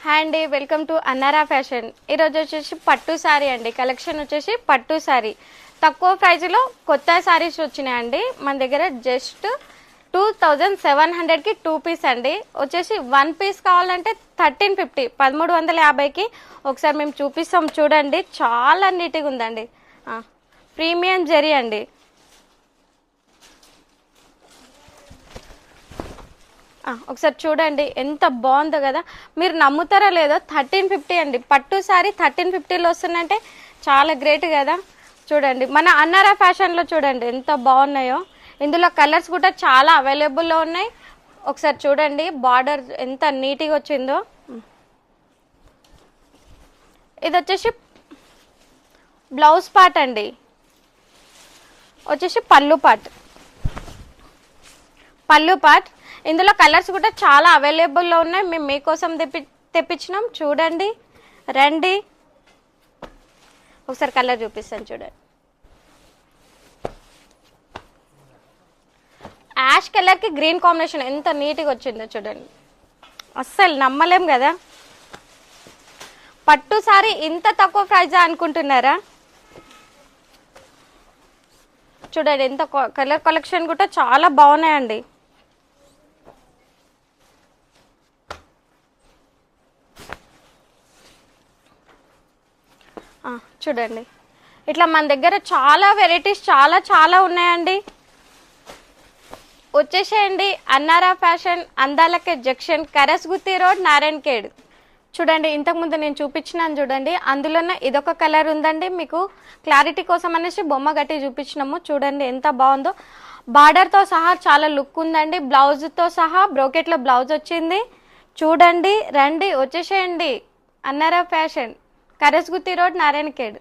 Hi అండి, welcome to అన్నారా fashion. ఈరోజు వచ్చేసి పట్టు శారీ అండి. కలెక్షన్ వచ్చేసి పట్టు శారీ తక్కువ ప్రైజ్లో కొత్త శారీస్ వచ్చినాయండి. మన దగ్గర జస్ట్ 2700కి 2 పీస్ అండి. వచ్చేసి 1 పీస్ కావాలంటే 1350, 1350కి ఒకసారి మేము చూపిస్తాం చూడండి. చాలా నీట్గా ఉందండి. ప్రీమియం జరీ అండి. ఒకసారి చూడండి ఎంత బాగుందో కదా. మీరు నమ్ముతారా లేదో 1350 అండి. పట్టు సారీ 1350లో వస్తుందంటే చాలా గ్రేట్ కదా. చూడండి మన అన్నారా ఫ్యాషన్లో చూడండి ఎంత బాగున్నాయో. ఇందులో కలర్స్ కూడా చాలా అవైలబుల్లో ఉన్నాయి. ఒకసారి చూడండి బార్డర్ ఎంత నీట్గా వచ్చిందో. ఇది వచ్చేసి బ్లౌజ్ పార్ట్ అండి. వచ్చేసి పళ్ళు పార్ట్. ఇందులో కలర్స్ కూడా చాలా అవైలబుల్లో ఉన్నాయి. మేము మీకోసం తెప్పించినాం. చూడండి రండి, ఒకసారి కలర్ చూపిస్తాను చూడండి. యాష్ కలర్కి గ్రీన్ కాంబినేషన్ ఎంత నీట్గా వచ్చిందో చూడండి. అస్సలు నమ్మలేం కదా. పట్టు సారీ ఇంత తక్కువ ప్రైజా అనుకుంటున్నారా? చూడండి ఎంత కలర్ కలెక్షన్ కూడా చాలా బాగున్నాయండి. చూడండి ఇట్లా మన దగ్గర చాలా వెరైటీస్ చాలా ఉన్నాయండి. వచ్చేసేయండి అన్నారా ఫ్యాషన్, అందాలకే జంక్షన్, కరస్గుత్తి రోడ్, నారాయణఖేడ్. చూడండి ఇంతకుముందు నేను చూపించినాను చూడండి. అందులోనే ఇదొక కలర్ ఉందండి. మీకు క్లారిటీ కోసం అనేసి బొమ్మ గట్టి చూపించినాము. చూడండి ఎంత బాగుందో. బార్డర్తో సహా చాలా లుక్ ఉందండి. బ్లౌజ్తో సహా బ్రోకెట్లో బ్లౌజ్ వచ్చింది. చూడండి రండి, వచ్చేసేయండి అన్నారా ఫ్యాషన్, కరస్గుత్తి రోడ్, నారాయణఖేడ్.